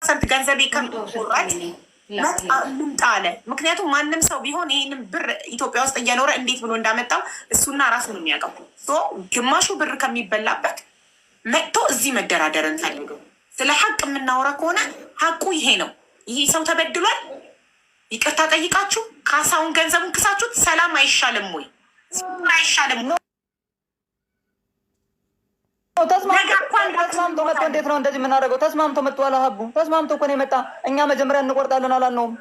ሰንት ገንዘቤ ከሚቆረጥ ልምጣ አለ። ምክንያቱም ማንም ሰው ቢሆን ይህንን ብር ኢትዮጵያ ውስጥ እየኖረ እንዴት ብሎ እንዳመጣው እሱና ራሱ ነው የሚያውቀው። ግማሹ ብር ከሚበላበት መጥቶ እዚህ መደራደር እንፈልገው። ስለ ሀቅ የምናወራ ከሆነ ሀቁ ይሄ ነው። ይሄ ሰው ተበድሏል፣ ይቅርታ ጠይቃችሁ ካሳውን ገንዘቡን ክሳችሁት ሰላም አይሻልም ወይ? አይሻልም ነው። ተስማምቶ መጥቶ እንዴት ነው እንደዚህ የምናደርገው? ተስማምቶ መጥቶ አላሀቡ ተስማምቶ እኮ ነው የመጣ። እኛ መጀመሪያ እንቆርጣለን አላልነውም።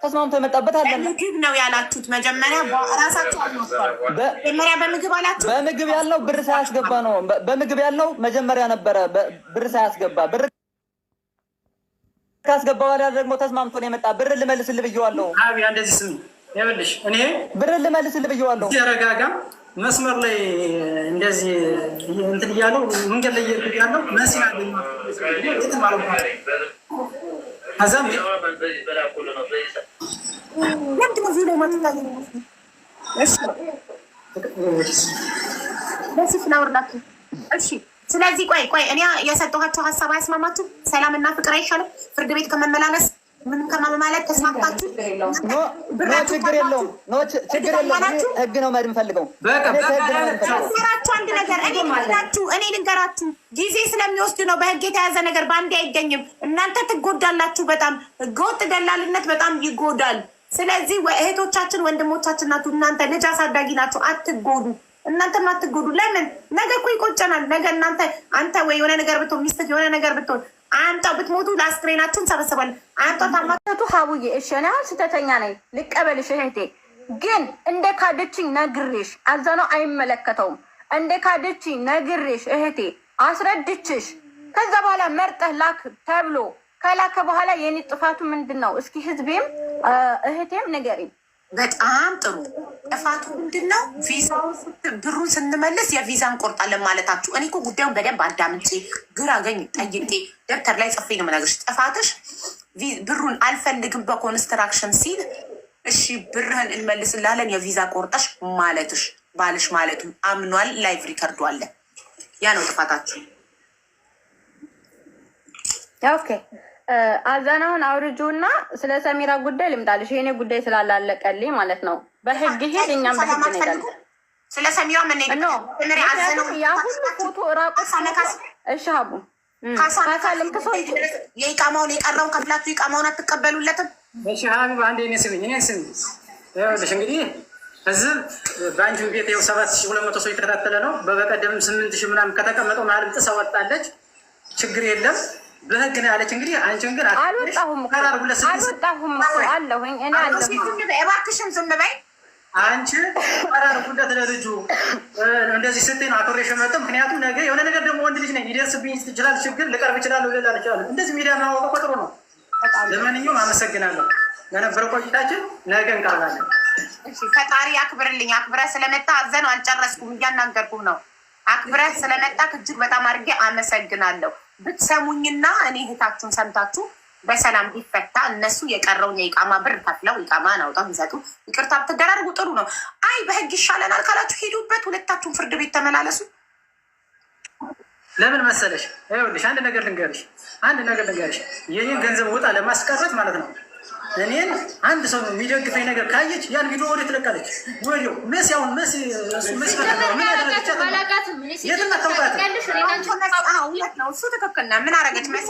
ተስማምቶ የመጣበት አለን። ምግብ ነው ያላችሁት መጀመሪያ ራሳችሁ አልወሰዱ። መጀመሪያ በምግብ አላችሁ። በምግብ ያልነው ብር ሳያስገባ ነው። በምግብ ያልነው መጀመሪያ ነበረ ብር ሳያስገባ። ብር ካስገባ በኋላ ደግሞ ተስማምቶ ነው የመጣ። ብር ልመልስልህ ብዬዋለሁ። አብያ እንደዚህ ስም ይኸውልሽ፣ እኔ ብር ልመልስልህ ብዬዋለሁ። ተረጋጋ። መስመር ላይ እንደዚህ እንትን እያለው መንገድ ላይ እየሄድኩ ያለው መሲና ማለት ነው። አዛም እሺ ስለዚህ ቆይ እኔ የሰጠኋቸው ሀሳብ አያስማማችሁ? ሰላምና ፍቅር አይሻልም? ፍርድ ቤት ከመመላለስ ምንም ከማመማለት ተስማምታችሁ ችግር የለውም። ችግር የለውም። ህግ ነው መድ የምፈልገው። ነገራችሁ አንድ ነገር እኔ ልንገራችሁ፣ ጊዜ ስለሚወስድ ነው። በህግ የተያዘ ነገር በአንዴ አይገኝም። እናንተ ትጎዳላችሁ። በጣም ህገወጥ ደላልነት በጣም ይጎዳል። ስለዚህ እህቶቻችን ወንድሞቻችን ናችሁ። እናንተ ልጅ አሳዳጊ ናችሁ። አትጎዱ። እናንተም አትጎዱ። ለምን ነገ እኮ ይቆጨናል። ነገ አንተ ወይ የሆነ ነገር ብትሆን ሚስትህ የሆነ ነገር ብትሆን አንተው ብትሞቱ ለአስክሬናችሁን ሰበሰባለን። አንተ ታማቱ ሀቡዬ እሺ፣ እኔ አሁን ስተተኛ ነኝ ልቀበልሽ እህቴ። ግን እንደ ካደችኝ ነግሬሽ አዛነው አይመለከተውም። እንደ ካደችኝ ነግሬሽ እህቴ አስረድችሽ ከዛ በኋላ መርጠህ ላክ ተብሎ ከላከ በኋላ የኔ ጥፋቱ ምንድን ነው? እስኪ ህዝቤም እህቴም ንገሪኝ። በጣም ጥሩ። ጥፋቱ ምንድን ነው? ብሩን ስንመልስ የቪዛ እንቆርጣለን ማለታችሁ። እኔ እኮ ጉዳዩን በደንብ አዳምጬ ግራ ገኝ ጠይቄ ደብተር ላይ ጽፌ ነው የምነግርሽ። ጥፋትሽ ብሩን አልፈልግም በኮንስትራክሽን ሲል እሺ ብርህን እንመልስላለን የቪዛ ቆርጠሽ ማለትሽ ባልሽ ማለቱ አምኗል። ላይቭ ሪከርዱ አለ። ያ ነው ጥፋታችሁ። ኦኬ አዛናውን አውርጁ እና ስለ ሰሚራ ጉዳይ ልምጣልሽ። የኔ ጉዳይ ስላላለቀልኝ ማለት ነው። በህግ ሄድ እኛም በህግ እንሄዳለን። ስለ ሰሚራ ምን ነው ያሁን ፎቶ ራቁት እሺ ሀቡ ካሳልም ክሶ የኢቃማውን የቀረውን ከፍላችሁ ኢቃማውን አትቀበሉለትም? እሺ ሀቢብ አንዴ እኔ ስሚኝ ይኸውልሽ እንግዲህ እዚህ በአንቺ ቤት ይኸው 7200 ሰው የተከታተለ ነው። በበቀደም 8000 ምናምን ከተቀመጠው መሀልም ጥሳ ወጣለች። ችግር የለም በህግ ነው ያለች። እንግዲህ አንቺን ግን አልወጣሁም እኮ አለሁኝ እኔ አለሁኝ። እባክሽን ዝም በይ አንቺ ቀራርኩለት ለልጁ እንደዚህ ስትይ ነው አክብሬሽ የመጣሁ። ምክንያቱም ነገ የሆነ ነገር ደግሞ ወንድ ልጅ ነኝ ሊደርስብኝ ይችላል፣ ችግር ልቀርብ እችላለሁ ልላል እችላለሁ። እንደዚህ ሚዲያ ማወቅ እኮ ጥሩ ነው። ለማንኛውም አመሰግናለሁ ለነበረ ቆይታችን። ነገ እንቀርባለን። ፈጣሪ አክብርልኝ። አክብረህ ስለመጣ አዘነው አልጨረስኩም፣ እያናገርኩህ ነው። አክብረህ ስለመጣ እጅግ በጣም አድርጌ አመሰግናለሁ። ብትሰሙኝና እኔ እህታችሁን ሰምታችሁ በሰላም ቢፈታ እነሱ የቀረውን የኢቃማ ብር ከፍለው ኢቃማ አውጣው የሚሰጡ ይቅርታ ብትደራርጉ ጥሩ ነው። አይ በህግ ይሻለናል ካላችሁ ሄዱበት፣ ሁለታችሁን ፍርድ ቤት ተመላለሱ። ለምን መሰለሽ? ይኸውልሽ አንድ ነገር ልንገርሽ። የኔን ገንዘብ ወጣ ለማስቀረት ማለት ነው። እኔን አንድ ሰው የሚደግፈኝ ነገር ካየች ያን ቪዲዮ ወደ ትለቃለች። ወዲያው መሲ አሁን መሲ ምን ያደረገች እሱ ትክክል ነው። ምን አደረገች መሲ?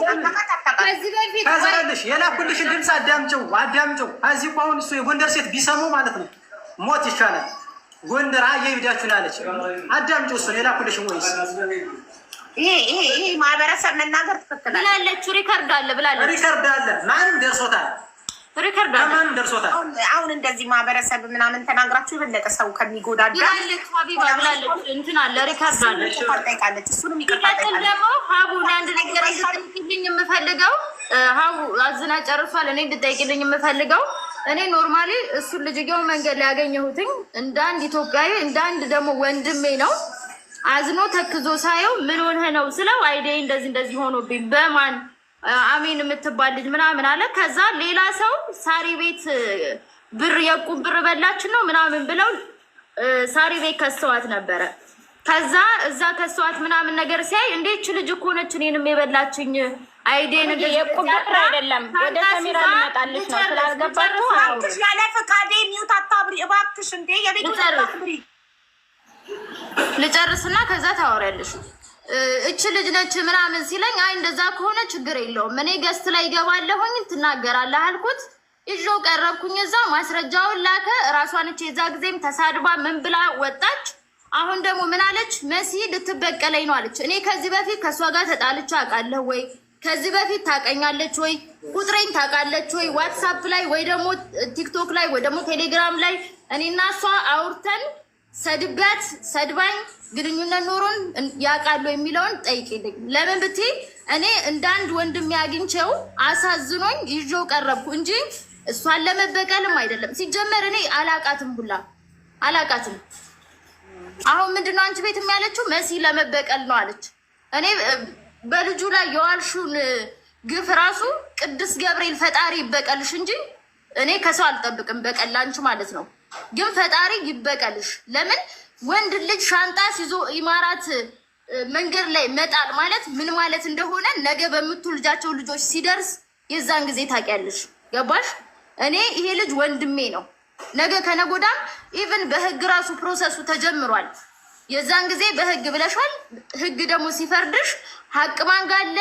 ታዘራለሽ። የላኩልሽን ድምፅ አዳምጪው። እዚህ እኮ አሁን እሱ የጎንደር ሴት ቢሰሙ ማለት ነው ሞት ይሻላል። ጎንደር አየይብዳችሁን አለች። አዳምጪው እሱን የላኩልሽን ወይስ ይሄ ማህበረሰብ መናገር ትክክል ብላለች። ሪከርድ አለ ማንም ደርሶታል። ከማንም ደርሶታል። አሁን እንደዚህ ማህበረሰብ ምናምን ተናግራችሁ የበለጠ ሰው ከሚጎዳዳ እንትን አለ ሪከርድ አለች። እሱንም ይቀጥል ደግሞ ሀቡ አንድ ነገር ልጠይቅልኝ የምፈልገው ሀቡ አዝና ጨርሷል። እኔ እንድጠይቅልኝ የምፈልገው እኔ ኖርማሊ እሱን ልጅየው መንገድ ላይ ያገኘሁትኝ እንደ አንድ ኢትዮጵያዊ እንደ አንድ ደግሞ ወንድሜ ነው። አዝኖ ተክዞ ሳየው ምን ሆነህ ነው ስለው አይዴ እንደዚህ ሆኖብኝ በማን አሚን የምትባል ልጅ ምናምን አለ። ከዛ ሌላ ሰው ሳሪ ቤት ብር የቁም ብር በላችን ነው ምናምን ብለው ሳሪ ቤት ከሰዋት ነበረ። ከዛ እዛ ከሰዋት ምናምን ነገር ሲያይ እንዴች ልጅ እኮ ነች እኔንም የበላችኝ አይዴን የቁብር አይደለም። ወደ ሰሚራ ልመጣልሽ ነው ስላልገባችሁ ያለ ፈቃዴ ሚውት አታብሪ እባክሽ። እንዴ የቤቱ አታብሪ። ልጨርስና ከዛ ታወሪያለሽ። እች ልጅ ነች ምናምን ሲለኝ አይ እንደዛ ከሆነ ችግር የለውም እኔ ገስት ላይ ገባለሁኝ ትናገራለህ አልኩት። ይዤው ቀረብኩኝ። እዛ ማስረጃውን ላከ። ራሷን እቺ የዛ ጊዜም ተሳድባ ምን ብላ ወጣች። አሁን ደግሞ ምን አለች? መሲ ልትበቀለኝ ነው አለች። እኔ ከዚህ በፊት ከእሷ ጋር ተጣልቼ አውቃለሁ ወይ? ከዚህ በፊት ታውቀኛለች ወይ? ቁጥሬን ታውቃለች ወይ? ዋትሳፕ ላይ ወይ ደግሞ ቲክቶክ ላይ ወይ ደግሞ ቴሌግራም ላይ እኔና እሷ አውርተን ሰድቢያት ሰድባኝ ግንኙነት ኖሮን ያውቃሉ የሚለውን ጠይቂልኝ። ለምን ብትይ እኔ እንደ አንድ ወንድም ያግኝቼው አሳዝኖኝ ይዤው ቀረብኩ እንጂ እሷን ለመበቀልም አይደለም። ሲጀመር እኔ አላቃትም፣ ሁላ አላቃትም። አሁን ምንድነው አንቺ ቤት ያለችው? መሲ ለመበቀል ነው አለች። እኔ በልጁ ላይ የዋልሹን ግፍ ራሱ ቅዱስ ገብርኤል ፈጣሪ ይበቀልሽ እንጂ እኔ ከሰው አልጠብቅም በቀል አንቺ ማለት ነው። ግን ፈጣሪ ይበቀልሽ። ለምን ወንድ ልጅ ሻንጣ ሲዞ ኢማራት መንገድ ላይ መጣል ማለት ምን ማለት እንደሆነ ነገ በምትወልጃቸው ልጆች ሲደርስ የዛን ጊዜ ታውቂያለሽ። ገባሽ? እኔ ይሄ ልጅ ወንድሜ ነው። ነገ ከነጎዳም ኢቭን በህግ ራሱ ፕሮሰሱ ተጀምሯል። የዛን ጊዜ በህግ ብለሻል። ህግ ደግሞ ሲፈርድሽ ሀቅ ማን ጋር አለ?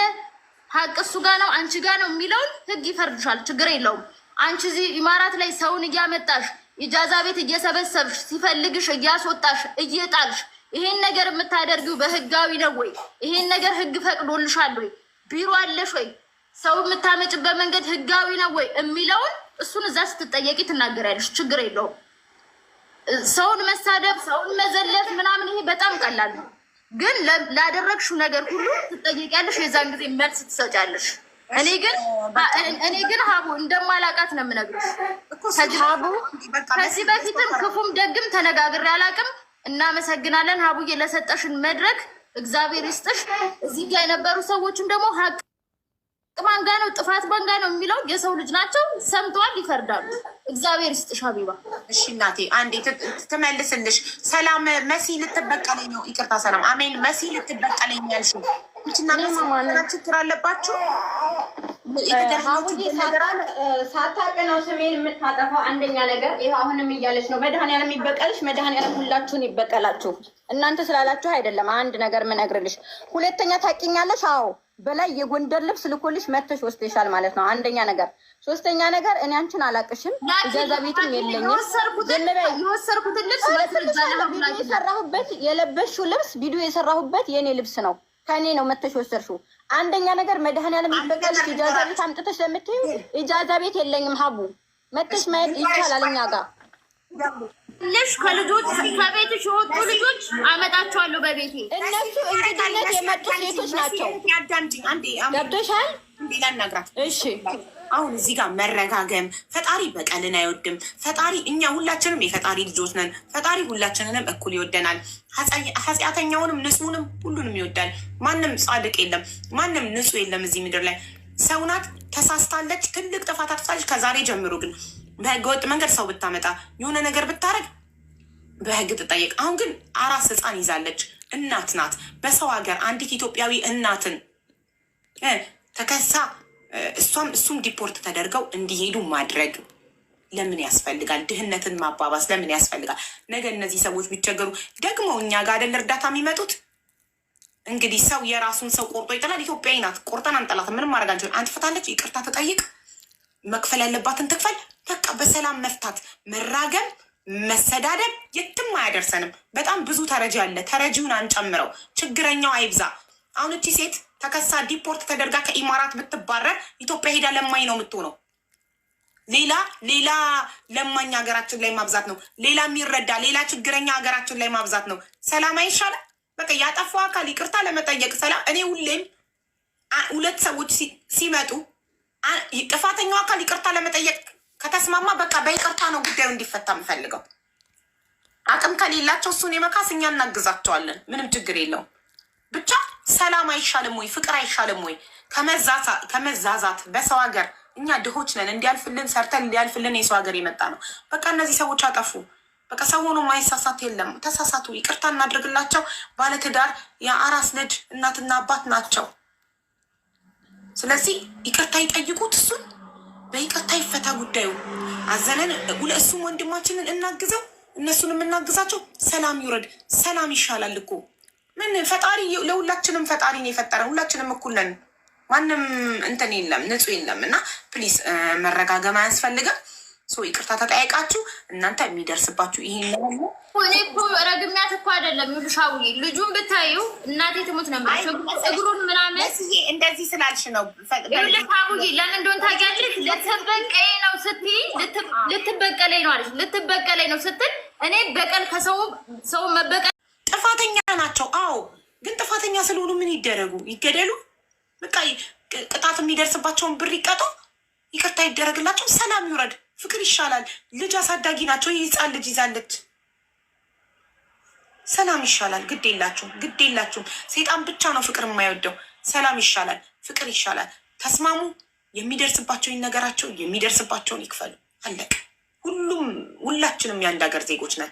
ሀቅ እሱ ጋር ነው አንቺ ጋር ነው የሚለውን ህግ ይፈርድሻል። ችግር የለውም። አንቺ እዚህ ኢማራት ላይ ሰውን እያመጣሽ ኢጃዛ ቤት እየሰበሰብሽ ሲፈልግሽ እያስወጣሽ እየጣልሽ ይሄን ነገር የምታደርጊው በህጋዊ ነው ወይ? ይሄን ነገር ህግ ፈቅዶልሻል ወይ? ቢሮ አለሽ ወይ? ሰው የምታመጭበት መንገድ ህጋዊ ነው ወይ የሚለውን እሱን እዛ ስትጠየቂ ትናገሪያለሽ። ችግር የለውም። ሰውን መሳደብ፣ ሰውን መዘለፍ ምናምን ይሄ በጣም ቀላል ነው። ግን ላደረግሽው ነገር ሁሉ ትጠየቂያለሽ። የዛን ጊዜ መልስ ትሰጫለሽ። እኔ ግን ሀቡ እንደማላቃት ነው የምነግርሽ። ከዚህ በፊትም ክፉም ደግም ተነጋግሬ አላቅም። እናመሰግናለን ሀቡዬ ለሰጠሽን መድረክ እግዚአብሔር ይስጥሽ። እዚህ ጋር የነበሩ ሰዎችም ደግሞ ሀቅ ማን ጋ ነው ጥፋት ማን ጋ ነው የሚለው የሰው ልጅ ናቸው። ሰምተዋል፣ ይፈርዳሉ። እግዚአብሔር ይስጥሽ ሀቢባ። እሺ እናቴ አንዴ ትመልስልሽ። ሰላም መሲ ልትበቀለኝ ነው። ይቅርታ ሰላም አሜን። መሲ ልትበቀለኝ ያልሽው ይችና ችግር አለባችሁ። ሳታውቅ ነው ስሜን የምታጠፋው። አንደኛ ነገር ይኸው አሁንም እያለች ነው መድኃኒዓለም ይበቀልሽ፣ መድኃኒዓለም ሁላችሁን ይበቀላችሁ። እናንተ ስላላችሁ አይደለም። አንድ ነገር ምነግርልሽ። ሁለተኛ ታውቂኛለሽ። አዎ በላይ የጎንደር ልብስ ልኮልሽ መተሽ ወስደሻል ማለት ነው። አንደኛ ነገር። ሶስተኛ ነገር እኔ አንቺን አላቅሽም፣ እጃዛ ቤትም የለኝም። የወሰድኩትን ልብስ የሰራሁበት የለበሽው ልብስ ቪዲዮ የሰራሁበት የእኔ ልብስ ነው። ከኔ ነው መተሽ ወሰድሽው። አንደኛ ነገር መድኃኒዓለም ይበቀልሽ። ኢጃዛ ቤት አምጥተሽ ለምትይው ኢጃዛ ቤት የለኝም። ሀቡ መተሽ ማየት ይቻላል እኛ ጋር ልሽ ከልጆች ከቤትሽ የወጡ ልጆች አመጣቸዋለሁ በቤቴ። እነሱ እንግድነት የመጡ ሴቶች ናቸው። ገብቶሻል? እሺ አሁን እዚህ ጋር መረጋገም። ፈጣሪ በቀልን አይወድም። ፈጣሪ እኛ ሁላችንም የፈጣሪ ልጆች ነን። ፈጣሪ ሁላችንንም እኩል ይወደናል። ኃጢአተኛውንም ንጹሕንም ሁሉንም ይወዳል። ማንም ጻድቅ የለም፣ ማንም ንጹሕ የለም እዚህ ምድር ላይ። ሰው ናት፣ ተሳስታለች፣ ትልቅ ጥፋት አጥፍታለች። ከዛሬ ጀምሮ ግን በህገወጥ መንገድ ሰው ብታመጣ የሆነ ነገር ብታረግ በህግ ትጠየቅ። አሁን ግን አራስ ህፃን ይዛለች፣ እናት ናት። በሰው ሀገር አንዲት ኢትዮጵያዊ እናትን ተከሳ እሱም ዲፖርት ተደርገው እንዲሄዱ ማድረግ ለምን ያስፈልጋል? ድህነትን ማባባስ ለምን ያስፈልጋል? ነገ እነዚህ ሰዎች ቢቸገሩ ደግሞ እኛ ጋር አይደል እርዳታ የሚመጡት? እንግዲህ ሰው የራሱን ሰው ቆርጦ ይጥላል። ኢትዮጵያዊ ናት፣ ቆርጠን አንጠላትም። ምንም ማድረግ አንችልም። አንትፈታለች፣ ይቅርታ ትጠይቅ፣ መክፈል ያለባትን ትክፈል። በቃ በሰላም መፍታት። መራገም፣ መሰዳደብ የትም አያደርሰንም። በጣም ብዙ ተረጂ አለ። ተረጂውን አንጨምረው፣ ችግረኛው አይብዛ። አሁን እቺ ሴት ተከሳ ዲፖርት ተደርጋ ከኢማራት ብትባረር ኢትዮጵያ ሄዳ ለማኝ ነው የምትሆነው። ሌላ ለማኝ ሀገራችን ላይ ማብዛት ነው። ሌላ የሚረዳ ሌላ ችግረኛ ሀገራችን ላይ ማብዛት ነው። ሰላም አይሻልም? በቃ ያጠፋው አካል ይቅርታ ለመጠየቅ ሰላም። እኔ ሁሌም ሁለት ሰዎች ሲመጡ ጥፋተኛው አካል ይቅርታ ለመጠየቅ ከተስማማ በቃ በይቅርታ ነው ጉዳዩ እንዲፈታ የምፈልገው። አቅም ከሌላቸው እሱን የመካስ እኛ እናግዛቸዋለን። ምንም ችግር የለውም። ብቻ ሰላም አይሻልም ወይ? ፍቅር አይሻልም ወይ? ከመዛዛት በሰው ሀገር እኛ ድሆች ነን። እንዲያልፍልን ሰርተን እንዲያልፍልን የሰው ሀገር የመጣ ነው። በቃ እነዚህ ሰዎች አጠፉ። በቃ ሰው ሆኖ ማይሳሳት የለም። ተሳሳቱ፣ ይቅርታ እናድርግላቸው። ባለትዳር የአራስ ልጅ እናትና አባት ናቸው። ስለዚህ ይቅርታ ይጠይቁት፣ እሱን በይቅርታ ይፈታ ጉዳዩ። አዘነን እሱም ወንድማችንን እናግዘው፣ እነሱን የምናግዛቸው። ሰላም ይውረድ። ሰላም ይሻላል እኮ ምን ፈጣሪ ለሁላችንም ፈጣሪ ነው የፈጠረ። ሁላችንም እኩል ነን። ማንም እንትን የለም ንጹህ የለም። እና ፕሊስ መረጋገም አያስፈልግም። ይቅርታ ተጠያይቃችሁ እናንተ የሚደርስባችሁ ይሄ እኔ እኮ ረግሚያት እኮ አይደለም ይሉሻዊ ልጁን ብታዩ እናቴ ትሙት ነበር እግሩን ምናምን እንደዚህ ስላልሽ ነው። ይልካዊ ለምን እንደሆነ ታውቂያለሽ? ልትበቀለኝ ነው ስትይ ልትበቀለኝ ነው አለሽ። ልትበቀለኝ ነው ስትል እኔ በቀል ከሰው መበቀል ጥፋተኛ ናቸው። አዎ ግን ጥፋተኛ ስለሆኑ ምን ይደረጉ? ይገደሉ? በቃ ቅጣት የሚደርስባቸውን ብር ይቀጡ፣ ይቅርታ ይደረግላቸው፣ ሰላም ይውረድ፣ ፍቅር ይሻላል። ልጅ አሳዳጊ ናቸው። ህፃን ልጅ ይዛለች። ሰላም ይሻላል። ግድ የላችሁም። ሴጣን ብቻ ነው ፍቅር የማይወደው። ሰላም ይሻላል፣ ፍቅር ይሻላል። ተስማሙ። የሚደርስባቸው ይነገራቸው፣ የሚደርስባቸውን ይክፈሉ። አለቅ። ሁላችንም የአንድ ሀገር ዜጎች ነን።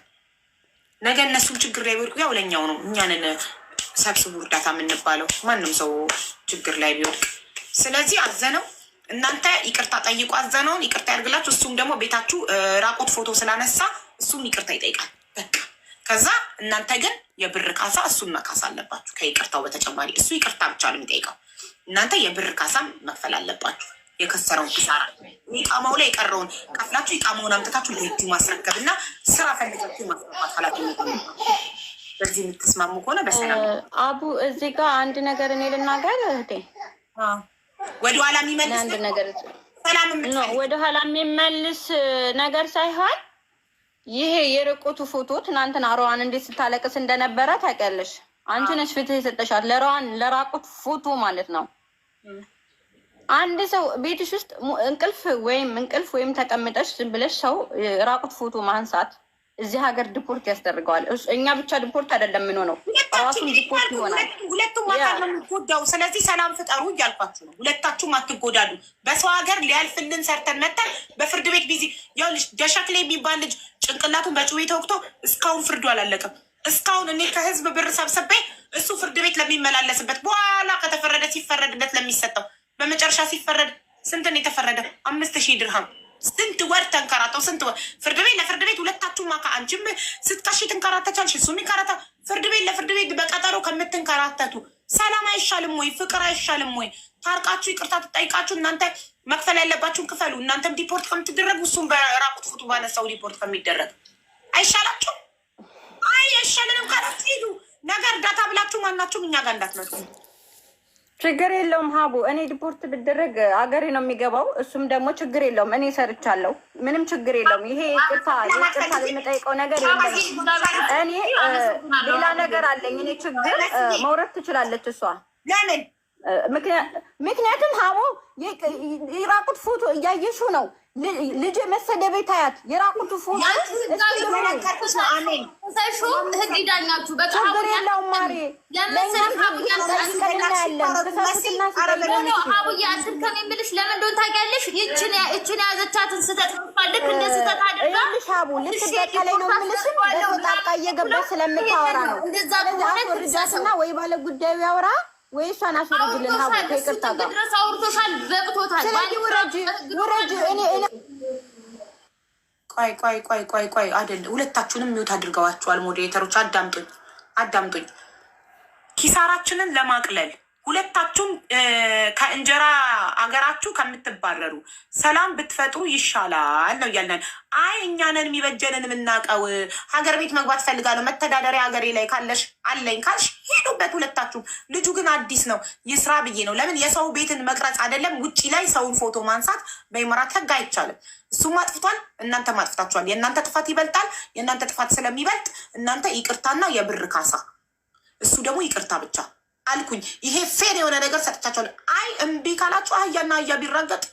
ነገ እነሱም ችግር ላይ ቢወድቁ ያው ለኛው ነው። እኛንን ሰብስቡ እርዳታ የምንባለው ማንም ሰው ችግር ላይ ቢወድቅ። ስለዚህ አዘነው እናንተ ይቅርታ ጠይቁ። አዘነውን ይቅርታ ያድርግላችሁ። እሱም ደግሞ ቤታችሁ ራቁት ፎቶ ስላነሳ እሱም ይቅርታ ይጠይቃል። በቃ ከዛ እናንተ ግን የብር ካሳ እሱን መካስ አለባችሁ። ከይቅርታው በተጨማሪ እሱ ይቅርታ ብቻ ነው የሚጠይቀው። እናንተ የብር ካሳም መክፈል አለባችሁ። የከሰረውን ኪሳራ ኢቃማው ላይ የቀረውን ከፍላችሁ ኢቃማውን አምጥታችሁ ለህጁ ማስረከብ እና ስራ ፈልጋችሁ ማስረባት ኃላፊነት ነው። በዚህ የምትስማሙ ከሆነ በሰላም አቡ። እዚህ ጋር አንድ ነገር እኔ ልናገር እህቴ። ወደኋላ የሚመልስ አንድ ነገር ሰላም ወደኋላ የሚመልስ ነገር ሳይሆን ይሄ የርቁቱ ፎቶ ትናንትና ሮዋን እንዴት ስታለቅስ እንደነበረ ታውቂያለሽ። አንቺ ነሽ ፍትህ የሰጠሻት ለሮዋን ለራቁት ፎቶ ማለት ነው። አንድ ሰው ቤትሽ ውስጥ እንቅልፍ ወይም ተቀምጠሽ ዝም ብለሽ ሰው ራቁት ፎቶ ማንሳት እዚህ ሀገር ዲፖርት ያስደርገዋል። እኛ ብቻ ዲፖርት አይደለም የምንሆነው፣ ራሱም ዲፖርት ይሆናል። ሁለቱም አካል ነው የሚጎዳው። ስለዚህ ሰላም ፍጠሩ እያልኳችሁ ነው። ሁለታችሁም አትጎዳዱ። በሰው ሀገር ሊያልፍልን ሰርተን መተን በፍርድ ቤት ቢዚ ያውልሽ ደሸክሌ የሚባል ልጅ ጭንቅላቱን በጩቤ ተወግቶ እስካሁን ፍርዱ አላለቀም። እስካሁን እኔ ከህዝብ ብር ሰብስቤ እሱ ፍርድ ቤት ለሚመላለስበት በኋላ ከተፈረደ ሲፈረድለት ለሚሰጠው በመጨረሻ ሲፈረድ ስንት ነው የተፈረደ? 5000 ድርሃም። ስንት ወር ተንከራተው ስንት ወር ፍርድ ቤት ለፍርድ ቤት ሁለታችሁም አካ አንቺም ስትቀሺ ትንከራተቻልሽ፣ እሱ ይከራታ ፍርድ ቤት ለፍርድ ቤት በቀጠሮ ከምትንከራተቱ ሰላም አይሻልም ወይ? ፍቅር አይሻልም ወይ? ታርቃችሁ ይቅርታ ትጠይቃችሁ። እናንተ መክፈል ያለባችሁን ክፈሉ። እናንተም ዲፖርት ከምትደረጉ እሱም በራቁት ፎቶ ባነሳው ዲፖርት ከሚደረግ አይሻላችሁ? አይ አይሻልንም ካላችሁ ሂዱ። ነገር እርዳታ ብላችሁ ማናችሁም እኛ ጋር እንዳትመጡ። ችግር የለውም ሀቡ። እኔ ዲፖርት ብደረግ አገሬ ነው የሚገባው። እሱም ደግሞ ችግር የለውም። እኔ ሰርቻለሁ። ምንም ችግር የለውም። ይሄ ይቅርታ የምጠይቀው ነገር የለም። እኔ ሌላ ነገር አለኝ። እኔ ችግር መውረድ ትችላለች እሷ። ለምን? ምክንያቱም ሀቡ የራቁት ፎቶ እያየሹ ነው። ልጅ መሰደበ ታያት የራቁቱ ፎቶ ህግ ዳኛችሁ ችግር የለውም ማሬ። አቡዬ አስርከን የምልሽ ለምን እንደሆነ ታውቂያለሽ? ይችን የያዘቻትን ስህተት ልክ እንደ ስህተት አድርጋልሽ ሀቡ ልትበቀለኝ ነው የምልሽም በጣጣ እየገባች ስለምታወራ ነው። ርጃትና ወይ ባለ ጉዳዩ ያወራ ወይ እሷን አስወርጅልን ሀቡ ከይቅርታ ጋር ድረስ አውርቶሻል፣ በቅቶታል። ስለዚህ ውረጅ። እኔ ቆይ አይደለም። ሁለታችሁንም ሚውት አድርገዋችኋል። ሞዴሬተሮች አዳምጡኝ። ኪሳራችንን ለማቅለል ሁለታችሁም ከእንጀራ አገራችሁ ከምትባረሩ ሰላም ብትፈጥሩ ይሻላል ነው እያለን። አይ እኛንን የሚበጀንን የምናውቀው ሀገር ቤት መግባት ፈልጋለሁ መተዳደሪያ ሀገሬ ላይ ካለሽ አለኝ ካልሽ ሄዱበት ሁለታችሁም። ልጁ ግን አዲስ ነው ይስራ ብዬ ነው። ለምን የሰው ቤትን መቅረጽ አይደለም ውጭ ላይ ሰውን ፎቶ ማንሳት በኢማራት ህግ አይቻልም። እሱም አጥፍቷል፣ እናንተ ማጥፍታችኋል። የእናንተ ጥፋት ይበልጣል። የእናንተ ጥፋት ስለሚበልጥ እናንተ ይቅርታና የብር ካሳ፣ እሱ ደግሞ ይቅርታ ብቻ አልኩኝ። ይሄ ፌር የሆነ ነገር ሰጥቻቸዋለሁ። አይ እምቢ ካላችሁ አህያና አህያ ቢራገጥ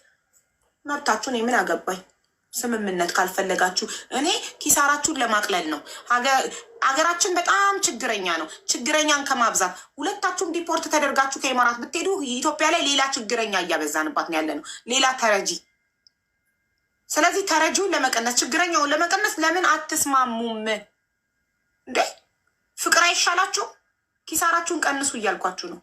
መብታችሁ። እኔ ምን አገባኝ? ስምምነት ካልፈለጋችሁ እኔ ኪሳራችሁን ለማቅለል ነው። ሀገራችን በጣም ችግረኛ ነው። ችግረኛን ከማብዛት ሁለታችሁም ዲፖርት ተደርጋችሁ ከኢማራት ብትሄዱ ኢትዮጵያ ላይ ሌላ ችግረኛ እያበዛንባት ነው ያለ ነው፣ ሌላ ተረጂ። ስለዚህ ተረጂውን ለመቀነስ ችግረኛውን ለመቀነስ ለምን አትስማሙም እንዴ? ፍቅር አይሻላችሁ? ኪሳራችሁን ቀንሱ እያልኳችሁ ነው።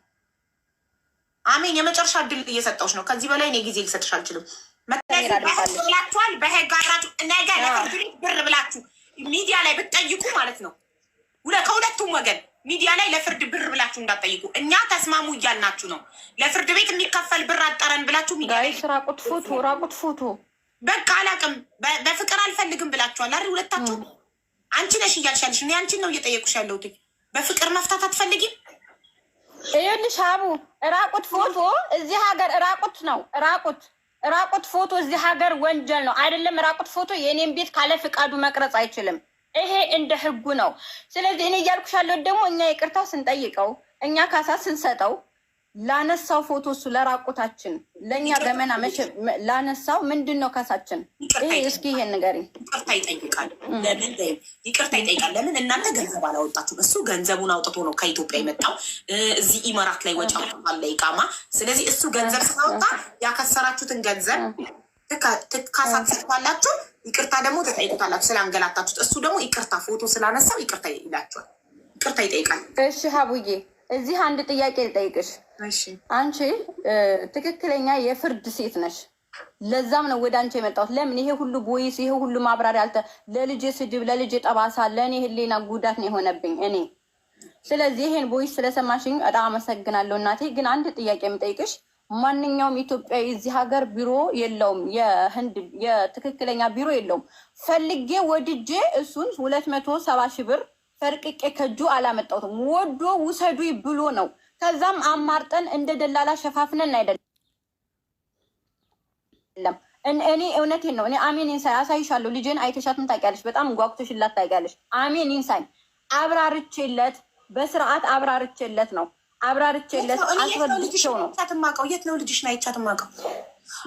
አሜን። የመጨረሻ እድል እየሰጠሁሽ ነው። ከዚህ በላይ እኔ ጊዜ ልሰጥሽ አልችልም። ብላችኋል። በህግ አራችሁ ነገ ለፍርድ ቤት ብር ብላችሁ ሚዲያ ላይ ብትጠይቁ ማለት ነው። ከሁለቱም ወገን ሚዲያ ላይ ለፍርድ ብር ብላችሁ እንዳትጠይቁ። እኛ ተስማሙ እያልናችሁ ነው። ለፍርድ ቤት የሚከፈል ብር አጠረን ብላችሁ ሚዲያ ላይ ራቁት ፎቶ በቃ አላቅም በፍቅር አልፈልግም ብላችኋል አይደል? ሁለታችሁ አንቺ ነሽ እያልሻለሽ። እኔ አንቺን ነው እየጠየቁሽ ያለሁት። በፍቅር መፍታት አትፈልጊም? ይኸውልሽ አቡ ራቁት ፎቶ እዚህ ሀገር ራቁት ነው። ራቁት ፎቶ እዚህ ሀገር ወንጀል ነው አይደለም? ራቁት ፎቶ የእኔም ቤት ካለ ፍቃዱ መቅረጽ አይችልም። ይሄ እንደ ህጉ ነው። ስለዚህ እኔ እያልኩሽ ያለው ደግሞ እኛ ይቅርታ ስንጠይቀው እኛ ካሳ ስንሰጠው ላነሳው ፎቶ እሱ ለራቁታችን ለእኛ ገመና ላነሳው ምንድን ነው ካሳችን? ይሄ እስኪ ይሄን ንገሪኝ። ይቅርታ ይጠይቃል። ለምን ይቅርታ ይጠይቃል? ለምን እናንተ ገንዘብ አላወጣችሁ? እሱ ገንዘቡን አውጥቶ ነው ከኢትዮጵያ የመጣው። እዚህ ኢማራት ላይ ወጪ አውጥቷል ለኢቃማ። ስለዚህ እሱ ገንዘብ ስታወጣ ያከሰራችሁትን ገንዘብ ካሳ ትሰጥቷላችሁ። ይቅርታ ደግሞ ተጠይቁታላችሁ ስላንገላታችሁት። እሱ ደግሞ ይቅርታ ፎቶ ስላነሳው ይቅርታ ይላችኋል። ይቅርታ ይጠይቃል። እሺ ሀቡዬ እዚህ አንድ ጥያቄ ልጠይቅሽ። አንቺ ትክክለኛ የፍርድ ሴት ነሽ። ለዛም ነው ወደ አንቺ የመጣሁት። ለምን ይሄ ሁሉ ቦይስ ይሄ ሁሉ ማብራሪያ ለልጅ ስድብ፣ ለልጅ ጠባሳ፣ ለእኔ ህሌና ጉዳት ነው የሆነብኝ እኔ። ስለዚህ ይሄን ቦይስ ስለሰማሽኝ በጣም አመሰግናለሁ እናቴ። ግን አንድ ጥያቄ የምጠይቅሽ ማንኛውም ኢትዮጵያዊ እዚህ ሀገር ቢሮ የለውም፣ የህንድ የትክክለኛ ቢሮ የለውም። ፈልጌ ወድጄ እሱን 270 ሺህ ብር ፈርቅቄ ከእጁ አላመጣሁትም። ወዶ ውሰዱ ብሎ ነው። ከዛም አማርጠን እንደ ደላላ ሸፋፍነን አይደለም። እኔ እውነቴን ነው። እኔ አሜን ኢንሳይ አሳይሻለሁ። ልጄን አይተሻትን ታውቂያለሽ። በጣም ጓጉቶሽላት ታውቂያለሽ። አሜን ኢንሳይ አብራርቼለት በስርዓት አብራርቼለት ነው አብራርቼለት አስረድቼው ነው። የት ነው ልጅሽ? ናይቻት ማቀው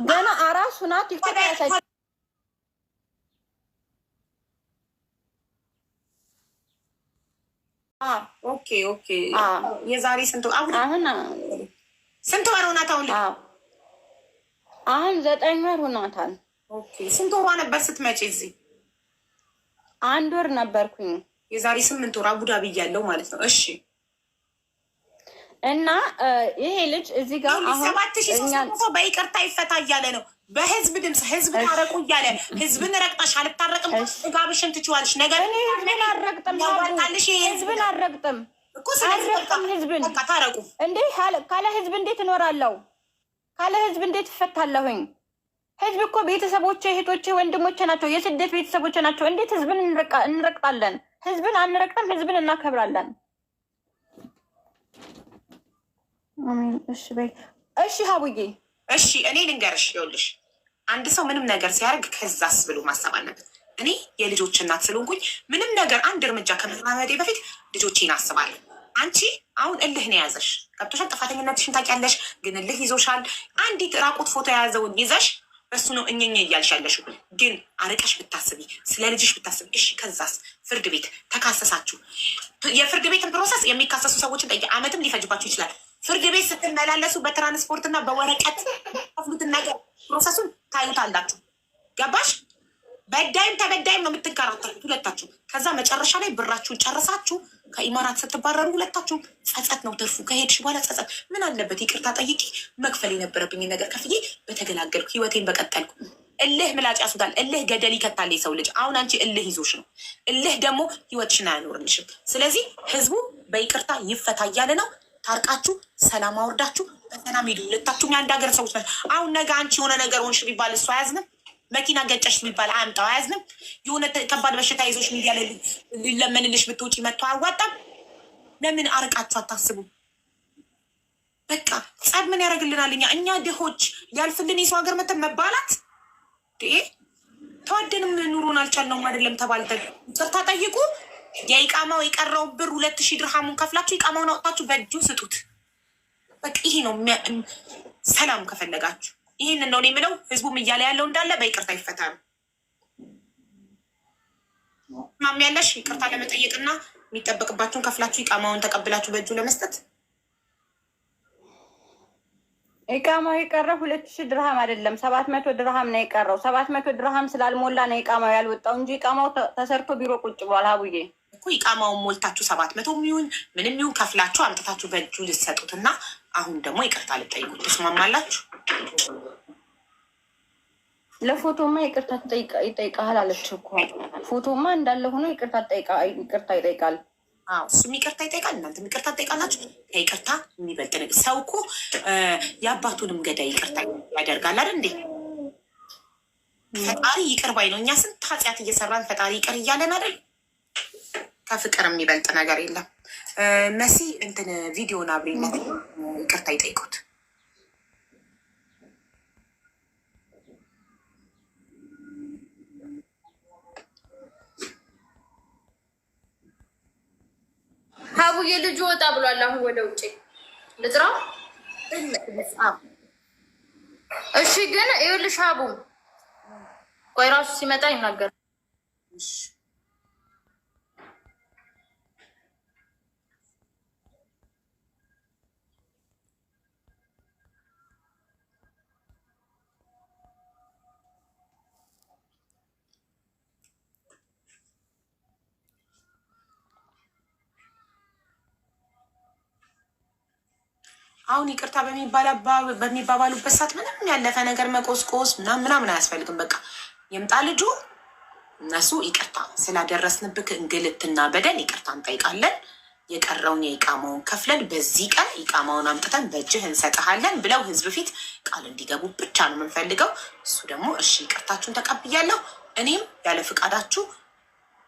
ገና አራሱ ናት። ቲክቶክ ያሳይ ኦኬ የዛሬ ስንት ወር ሆናታል? አሁን 9 ወር ሆናታል። ስንት ወሯ ነበር ስትመጪ እዚህ? 1 ወር ነበርኩኝ። የዛሬ 8 ወር አቡዳቢ እያለሁ ማለት ነው። እሺ እና ይሄ ልጅ እዚህ ጋር አሁን 7300 በይቅርታ ይፈታ እያለ ነው። በህዝብ ድምፅ ህዝብ ታረቁ እያለ ህዝብን ረግጠሽ አልታረቅም ጋብሽን ትችዋለሽ። ነገር ህዝብን አልረግጥም ህዝብን አልረግጥም ህዝብን ታረቁ እንዴ? ካለ ህዝብ እንዴት እኖራለሁ? ካለ ህዝብ እንዴት እፈታለሁኝ? ህዝብ እኮ ቤተሰቦቼ፣ እህቶቼ፣ ወንድሞቼ ናቸው። የስደት ቤተሰቦቼ ናቸው። እንዴት ህዝብን እንረግጣለን? ህዝብን አንረግጥም፣ ህዝብን እናከብራለን። እሺ በይ እሺ ሀቡዬ እሺ እኔ ልንገርሽ፣ ይኸውልሽ አንድ ሰው ምንም ነገር ሲያደርግ ከዛስ ብሎ ማሰብ አለበት። እኔ የልጆች እናት ስለሆንኩኝ ምንም ነገር አንድ እርምጃ ከመራመዴ በፊት ልጆቼን አስባለሁ። አንቺ አሁን እልህ ነው የያዘሽ፣ ገብቶሻል። ጥፋተኝነትሽን ታውቂያለሽ፣ ግን እልህ ይዞሻል። አንዲት ራቁት ፎቶ የያዘውን ይዘሽ በሱ ነው እኘኘ እያልሽ ያለሽው። ግን አርቀሽ ብታስቢ፣ ስለ ልጅሽ ብታስቢ። እሺ ከዛስ ፍርድ ቤት ተካሰሳችሁ። የፍርድ ቤትን ፕሮሰስ የሚካሰሱ ሰዎችን ጠይቂ፣ አመትም ሊፈጅባችሁ ይችላል። ፍርድ ቤት ስትመላለሱ በትራንስፖርት እና በወረቀት ከፍሉትን ነገር ፕሮሰሱን ታዩታላችሁ። ገባሽ? በዳይም ተበዳይም ነው የምትከራከሩት ሁለታችሁ። ከዛ መጨረሻ ላይ ብራችሁን ጨርሳችሁ ከኢማራት ስትባረሩ ሁለታችሁ ጸጸት ነው ትርፉ። ከሄድሽ በኋላ ጸጸት ምን አለበት? ይቅርታ ጠይቂ፣ መክፈል የነበረብኝ ነገር ከፍዬ በተገላገልኩ፣ ህይወቴን በቀጠልኩ። እልህ ምላጭ ያስወጣል። እልህ ገደል ይከታል የሰው ልጅ። አሁን አንቺ እልህ ይዞሽ ነው። እልህ ደግሞ ህይወትሽን አያኖርልሽም። ስለዚህ ህዝቡ በይቅርታ ይፈታ እያለ ነው። ታርቃችሁ ሰላም አውርዳችሁ በሰላም ሄዱ። ሁለታችሁም የአንድ ሀገር ሰዎች ናቸው። አሁን ነገ አንቺ የሆነ ነገር ሆንሽ ቢባል እሱ አያዝንም? መኪና ገጨሽ ቢባል አያምጣው አያዝንም? የሆነ ከባድ በሽታ ይዞሽ ሚዲያ ላይ ሊለመንልሽ ብትውጪ መጥቶ አያዋጣም? ለምን አርቃችሁ አታስቡ? በቃ ጸብ ምን ያደርግልናል? እኛ ድሆች ሊያልፍልን የሰው ሀገር መተን መባላት ተዋደንም ኑሮን አልቻልነውም አይደለም ተባልተን ይቅርታ ጠይቁ። የኢቃማው የቀረው ብር 2000 ድርሃሙን ከፍላችሁ ኢቃማውን አውጣችሁ በእጁ ስጡት። በቃ ይሄ ነው ሰላም ከፈለጋችሁ። ይህንን ነው የምለው። ህዝቡም እያለ ያለው እንዳለ በይቅርታ ይፈታሉ። ማም ያለሽ ይቅርታ ለመጠየቅና የሚጠበቅባችሁን ከፍላችሁ ኢቃማውን ተቀብላችሁ በእጁ ለመስጠት። ኢቃማው የቀረው 2000 ድርሃም አይደለም 700 ድርሃም ነው የቀረው። 700 ድርሃም ስላልሞላ ነው ኢቃማው ያልወጣው እንጂ ኢቃማው ተሰርቶ ቢሮ ቁጭ ብሏል። ሀቡዬ እኮ ኢቃማውን ሞልታችሁ 700 የሚሆን ምንም ይሁን ከፍላችሁ አምጥታችሁ በእጁ ልትሰጡት እና አሁን ደግሞ ይቅርታ ልጠይቁ። ትስማማላችሁ? ለፎቶማ ይቅርታ ይጠይቃል አለች እኮ። ፎቶማ እንዳለ ሆኖ ይቅርታ ይጠይቃል። እሱም ይቅርታ ይጠይቃል፣ እናንተም ይቅርታ ትጠይቃላችሁ። ከይቅርታ የሚበልጥ ነገር ሰው እኮ የአባቱንም ገዳይ ይቅርታ ያደርጋል አይደል እንዴ? ፈጣሪ ይቅር ባይ ነው። እኛ ስንት ኃጢአት እየሰራን ፈጣሪ ይቅር እያለን አይደል? ከፍቅር የሚበልጥ ነገር የለም። መሲ እንትን ቪዲዮን አብሬነት ይቅርታ ይጠይቁት። ሀቡዬ ልጁ ወጣ ብሏል። አሁን ወደ ውጭ ልጥራው። እሺ ግን ይኸውልሽ ሀቡ ቆይ ራሱ ሲመጣ ይናገር። አሁን ይቅርታ በሚባባሉበት ሰዓት ምንም ያለፈ ነገር መቆስቆስ ምናምን አያስፈልግም። በቃ የምጣ ልጁ እነሱ ይቅርታ ስላደረስንብክ እንግልትና በደል ይቅርታ እንጠይቃለን፣ የቀረውን የኢቃማውን ከፍለን በዚህ ቀን ኢቃማውን አምጥተን በእጅህ እንሰጥሃለን ብለው ህዝብ ፊት ቃል እንዲገቡ ብቻ ነው የምንፈልገው። እሱ ደግሞ እሺ ይቅርታችሁን ተቀብያለሁ፣ እኔም ያለ ፍቃዳችሁ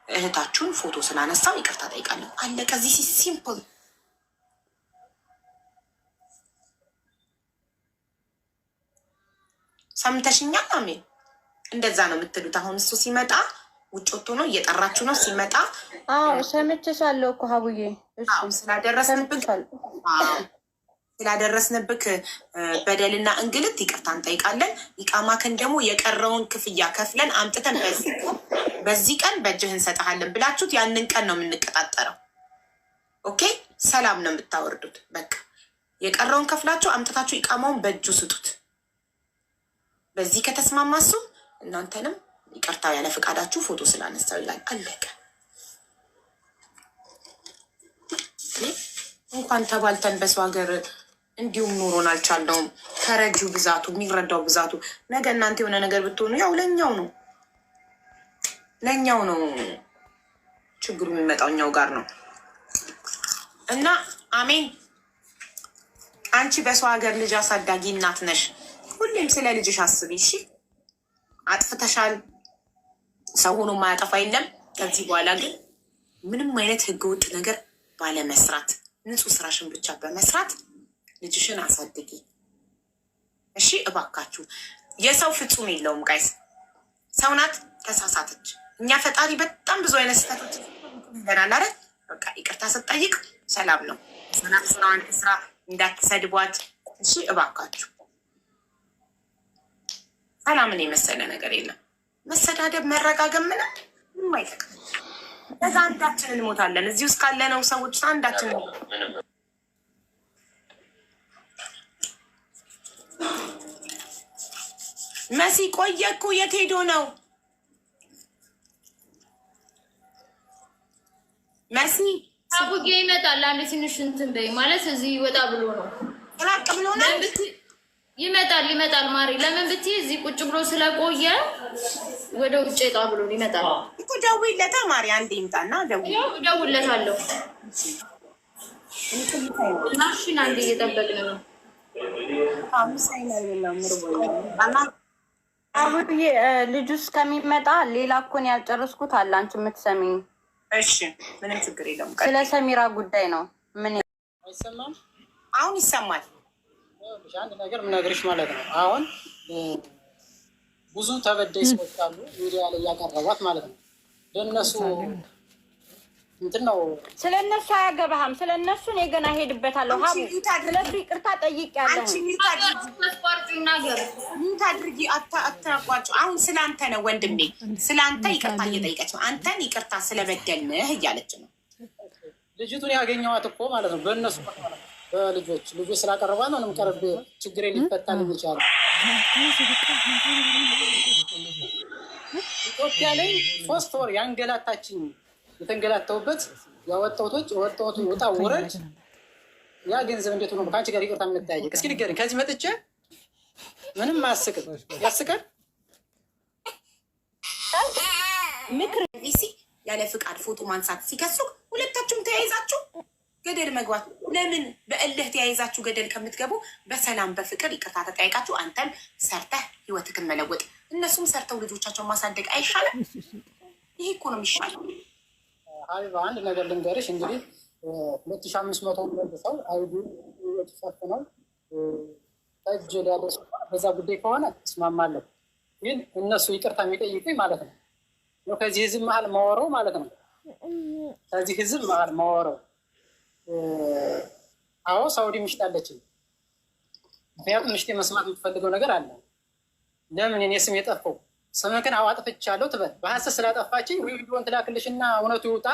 እህታችሁን ፎቶ ስላነሳው ይቅርታ ጠይቃለሁ። አለቀ። ዚህ ሲምፕል። ሰምተሽኛል? አሜን። እንደዛ ነው የምትሉት። አሁን እሱ ሲመጣ ውጭ ወጥቶ ነው እየጠራችሁ ነው ሲመጣ። ሰምቼሻለሁ እኮ ሀቡዬ። ስላደረስንብክ በደልና እንግልት ይቅርታ እንጠይቃለን። ኢቃማክን ደግሞ የቀረውን ክፍያ ከፍለን አምጥተን በዚህ ቀን በእጅህ እንሰጥሃለን ብላችሁት ያንን ቀን ነው የምንቀጣጠረው። ኦኬ፣ ሰላም ነው የምታወርዱት። በቃ የቀረውን ከፍላችሁ አምጥታችሁ ኢቃማውን በእጁ ስጡት። በዚህ ከተስማማሱ እናንተንም ይቅርታ ያለ ፈቃዳችሁ ፎቶ ስላነሳው ይላል። አለቀ። እንኳን ተባልተን በሰው ሀገር እንዲሁም ኑሮን አልቻልነውም። ተረጂው ብዛቱ፣ የሚረዳው ብዛቱ። ነገ እናንተ የሆነ ነገር ብትሆኑ ያው ለእኛው ነው ችግሩ የሚመጣው እኛው ጋር ነው። እና አሜን። አንቺ በሰው ሀገር ልጅ አሳዳጊ እናት ነሽ። ሁሌም ስለ ልጅሽ አስቢ እሺ። አጥፍተሻል፣ ሰው ሆኖ ማያጠፋ የለም። ከዚህ በኋላ ግን ምንም አይነት ህገወጥ ነገር ባለመስራት ንጹህ ስራሽን ብቻ በመስራት ልጅሽን አሳድጊ እሺ። እባካችሁ የሰው ፍጹም የለውም ጋይስ። ሰው ናት፣ ተሳሳተች። እኛ ፈጣሪ በጣም ብዙ አይነት ስህተቶች ይበናል አይደል? በቃ ይቅርታ ስትጠይቅ ሰላም ነው። ስራዋን ስራ እንዳትሰድቧት እሺ እባካችሁ። ሰላምን የመሰለ ነገር የለም። መሰዳደብ፣ መረጋገም ምንም አይጠቅም። ከዛ አንዳችን እንሞታለን። እዚህ ውስጥ ካለነው ሰዎች አንዳችን መሲ ቆየ እኮ የት ሄዶ ነው መሲ? አቡጌ ይመጣል። አንድ ትንሽ እንትን በይ ማለት እዚህ ወጣ ብሎ ነው ራቅ ብሎ ነው ይመጣል ማሪ። ለምን ብትይ እዚህ ቁጭ ብሎ ስለቆየ ወደ ውጭ ጣ ብሎ ይመጣል እኮ። ደውይለታ ማሪ፣ አንዴ ይምጣና ደውይለታለሁ። ማሽን አንዴ እየጠበቅን ነው። አቡዬ ልጁ እስከሚመጣ ሌላ እኮ ነው ያልጨረስኩት አለ። አንቺ የምትሰሚኝ? እሺ ምንም ችግር የለውም። ስለ ሰሚራ ጉዳይ ነው። ምን አይሰማም? አሁን ይሰማል። አንድ ነገር ምነግርሽ ማለት ነው። አሁን ብዙ ተበዳይ ሰዎች አሉ ሚዲያ ላይ ያቀረቧት ማለት ነው። ለእነሱ እንትን ነው። ስለ እነሱ አያገባህም። ስለ እነሱ እኔ ገና ሄድበታለሁ። ሀቡ ስለሱ ይቅርታ ጠይቄያለሁ። ሚዩት አድርጊ፣ አታቋጭ። አሁን ስለ አንተ ነው ወንድሜ፣ ስለ አንተ ይቅርታ እየጠይቀች ነው። አንተን ይቅርታ ስለበደልንህ እያለች ነው። ልጅቱን ያገኘዋት እኮ ማለት ነው በእነሱ በልጆች ስላቀረቧት ነው። ቀረብ ችግር ሊፈታል ይቻላል። ኢትዮጵያ ላይ 3 ወር ያንገላታችን የተንገላተውበት ያወጣሁት ውጣ ውረድ ያ ገንዘብ እንዴት ሆኖ ከአንቺ ጋር ይቅርታ የምንጠያየቅ? እስኪ ንገሪኝ። ከዚህ መጥቼ ምንም አያስቅም። ያስቃል? ምክር ቢሲ ያለ ፍቃድ ፎቶ ማንሳት ሲከሱ ሁለታችሁም ተያይዛችሁ ገደል መግባት። ለምን በእልህ ተያይዛችሁ ገደል ከምትገቡ በሰላም በፍቅር ይቅርታ ተጠያይቃችሁ አንተም ሰርተህ ህይወትክን መለወጥ፣ እነሱም ሰርተው ልጆቻቸውን ማሳደግ አይሻልም? ይህ እኮ ነው የሚሻለው። ሀቢባ አንድ ነገር ልንገርሽ። እንግዲህ 2500 ሰው አይዱ የተፈት ነው እጅ ሊያደርሱ በዛ ጉዳይ ከሆነ እስማማለሁ። ግን እነሱ ይቅርታ የሚጠይቁኝ ማለት ነው ከዚህ ህዝብ መሀል ማወረው ማለት ነው። ከዚህ ህዝብ መሀል ማወረው አዎ ሳውዲ ምሽት አለችኝ። ምክንያቱም ምሽቴ መስማት የምትፈልገው ነገር አለ። ለምን እኔ ስም የጠፋው ስምክን አዋጥፍቻለሁ ትበል። በሀሰት ስላጠፋችኝ ቪዲዮን ትላክልሽና እውነቱ ይውጣ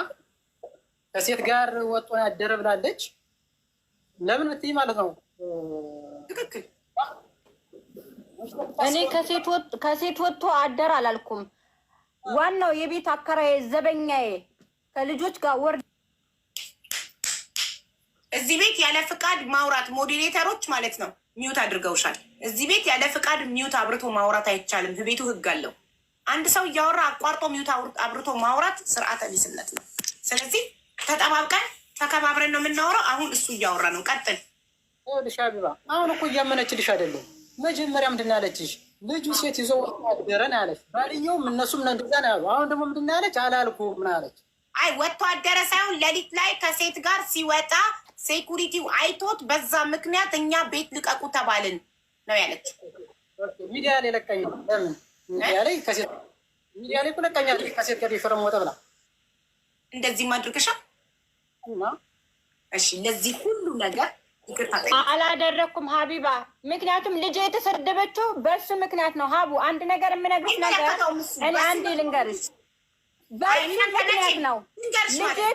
ከሴት ጋር ወጦ ያደረ ብላለች። ለምን እትይ ማለት ነው። ትክክል። እኔ ከሴት ወጥቶ አደር አላልኩም። ዋናው የቤት አከራዬ ዘበኛዬ ከልጆች ጋር ወርድ እዚህ ቤት ያለ ፍቃድ ማውራት ሞዴሬተሮች ማለት ነው ሚዩት አድርገውሻል። እዚህ ቤት ያለ ፍቃድ ሚዩት አብርቶ ማውራት አይቻልም። ቤቱ ህግ አለው። አንድ ሰው እያወራ አቋርጦ ሚዩት አብርቶ ማውራት ስርዓተ ቢስነት ነው። ስለዚህ ተጠባብቀን ተከባብረን ነው የምናወራው። አሁን እሱ እያወራ ነው። ቀጥል። ልሽ አቢባ አሁን እኮ እያመነችልሽ አይደለም። መጀመሪያ ምንድን ነው ያለችሽ? ልጁ ሴት ይዞ አደረን ያለች፣ ባልየውም እነሱም እንደዛ ነው ያሉ። አሁን ደግሞ ምንድን ነው ያለች? አላልኩም ምን አለች? አይ ወጥቶ አደረ ሳይሆን ሌሊት ላይ ከሴት ጋር ሲወጣ ሴኩሪቲው አይቶት በዛ ምክንያት እኛ ቤት ልቀቁ ተባልን ነው ያለች። ሚዲያ ላይ ለቀኝ ነው። ለምን ሚዲያ ላይ እኮ ለቀኛለች ከሴት ጋር የፈረም ወጣ ብላ እንደዚህ ማድረግሻ እና እሺ፣ ለዚህ ሁሉ ነገር ይቅርታ አላደረኩም ሀቢባ። ምክንያቱም ልጅ የተሰደበችው በሱ ምክንያት ነው። ሀቡ አንድ ነገር የምነግርሽ ነገር እኔ አንዴ ልንገርሽ፣ በሱ ምክንያት ነው ልጅ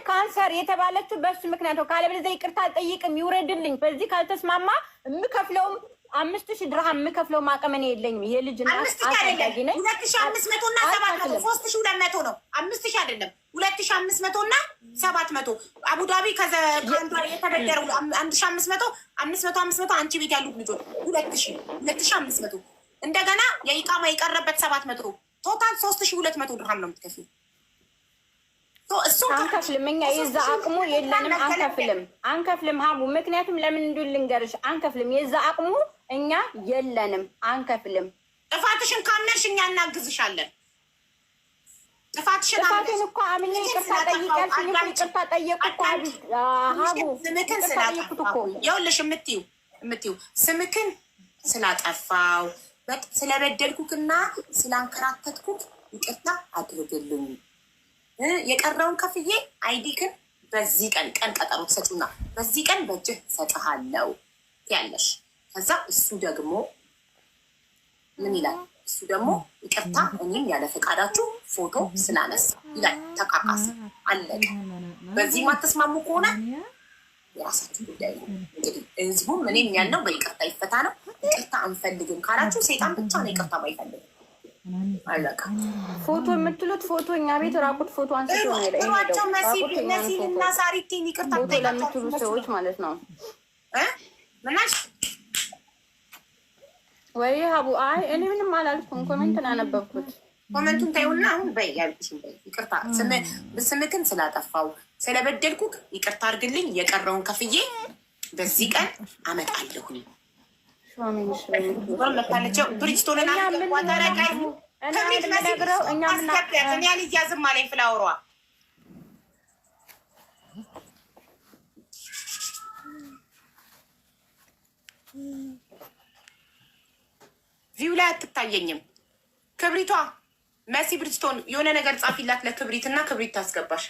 ካንሰር የተባለችው በሱ ምክንያት ነው። ካለበለዚያ ይቅርታ ጠይቅም ይውረድልኝ። በዚህ ካልተስማማ የምከፍለውም 5000 ድርሃም የምከፍለው ማቀም እኔ የለኝም። ይሄ ልጅ እና አሳዳጊ ነኝ። 2500 እና 700 3200 ነው። 5000 አይደለም 2500 እና 700 አቡዳቢ ከአንዷ የተበደረው 1500 500 አንቺ ቤት ያሉት ልጆች 2500 እንደገና የኢቃማ የቀረበት 700 ቶታል 3200 ድርሃም ነው የምትከፍሉ። አንከፍልም። እኛ የዛ አቅሙ የለንም። አንከፍልም ሀቡ። ምክንያቱም ለምን እንዲሁ ልንገርሽ፣ አንከፍልም። የዛ አቅሙ እኛ የለንም፣ አንከፍልም። ጥፋትሽን ካመንሽ እኛ እናግዝሻለን። ጥፋቴን እኮ አምኜ ይቅርታ ጠይቂያለሽ። ይቅርታ ጠየቁ እኮ ሀቡ። ስምክን ስላጠፋው ይኸውልሽ የምትይው ስምክን ስላጠፋው ስለበደልኩክና ስላንከራተትኩክ ይቅርታ አድርግልኝ፣ የቀረውን ከፍዬ አይዲክን በዚህ ቀን ቀጠሮ ትሰጪና በዚህ ቀን በእጅህ እሰጥሃለሁ ያለሽ። ከዛ እሱ ደግሞ ምን ይላል? እሱ ደግሞ ይቅርታ እኔም ያለ ፈቃዳችሁ ፎቶ ስላነሳ ይላል። ተቃቃስ አለቀ። በዚህ ማተስማሙ ከሆነ የራሳችሁ ጉዳይ ነው። እንግዲህ ህዝቡም እኔም ያልነው በይቅርታ ይፈታ ነው። ይቅርታ አንፈልግም ካላችሁ ሴጣን ብቻ ነው ይቅርታ ባይፈልግ አለቀ። ፎቶ የምትሉት ፎቶ እኛ ቤት ራቁት ፎቶ አንስቶ ነው ሄደው መሲልና ሳሪቲን ይቅርታ ለምትሉ ሰዎች ማለት ነው። ምናሽ ወይ ሀቡ? አይ እኔ ምንም አላልኩም። ኮሜንትን አነበብኩት። ኮሜንቱን ታዩና አሁን በይ ያልኩሽን በይ። ይቅርታ ስምክን ስላጠፋው ስለበደልኩክ ይቅርታ አድርግልኝ፣ የቀረውን ከፍዬ በዚህ ቀን አመጣለሁኝ። መታለቸው ብሪጅቶንና ዋታረቃይ ከቤት መሲግረው እኛ ልያዝም አለኝ ፍላወሯ ቪው ላይ አትታየኝም። ክብሪቷ መሲ ብሪጅቶን የሆነ ነገር ጻፊላት ለክብሪት እና ክብሪት ታስገባሽ።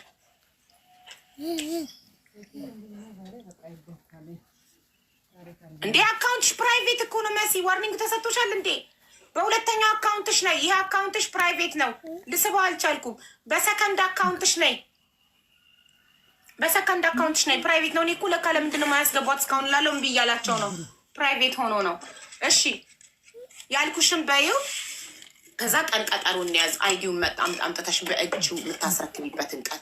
እንዴ አካውንትሽ ፕራይቬት እኮ ነው መሲ፣ ዋርኒንግ ተሰጥቶሻል እንዴ? በሁለተኛው አካውንትሽ ላይ ይህ አካውንትሽ ፕራይቬት ነው፣ ልስበው አልቻልኩም። በሰከንድ አካውንትሽ ላይ ፕራይቬት ነው። እኔ እኮ ለካ ለምንድን ነው የማያስገቧት እስካሁን ላለው እምቢ እያላቸው ነው። ፕራይቬት ሆኖ ነው። እሺ ያልኩሽን በይው። ከዛ ቀን ቀጠሮ እንያዝ። አይዲውን አምጥተሽ በእጁ የምታስረክቢበትን ቀን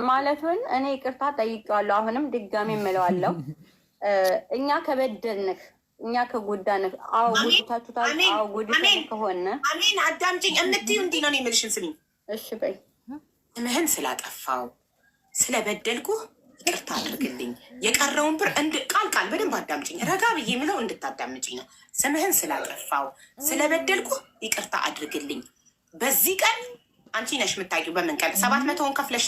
ማለቱን እኔ ይቅርታ ጠይቄዋለሁ። አሁንም ድጋሚ እምለዋለሁ እኛ ከበደልንህ እኛ ከጎዳንህ፣ አዎ ጎድታችሁታል። አዎ ጎድተን ከሆነ አሜን አዳምጪኝ። እምትይው እንዲህ ነው የምልሽን ስሚኝ። እሺ በይ። ስምህን ስላጠፋው ስለበደልኩ ይቅርታ አድርግልኝ። የቀረውን ብር ቃል ቃል በደንብ አዳምጪኝ። ረጋ ብዬ የምለው እንድታዳምጪኝ ነው። ስምህን ስላጠፋው ስለበደልኩ ይቅርታ አድርግልኝ። በዚህ ቀን አንቺ ነሽ የምታውቂው በምን ቀን 700ውን ከፍለሽ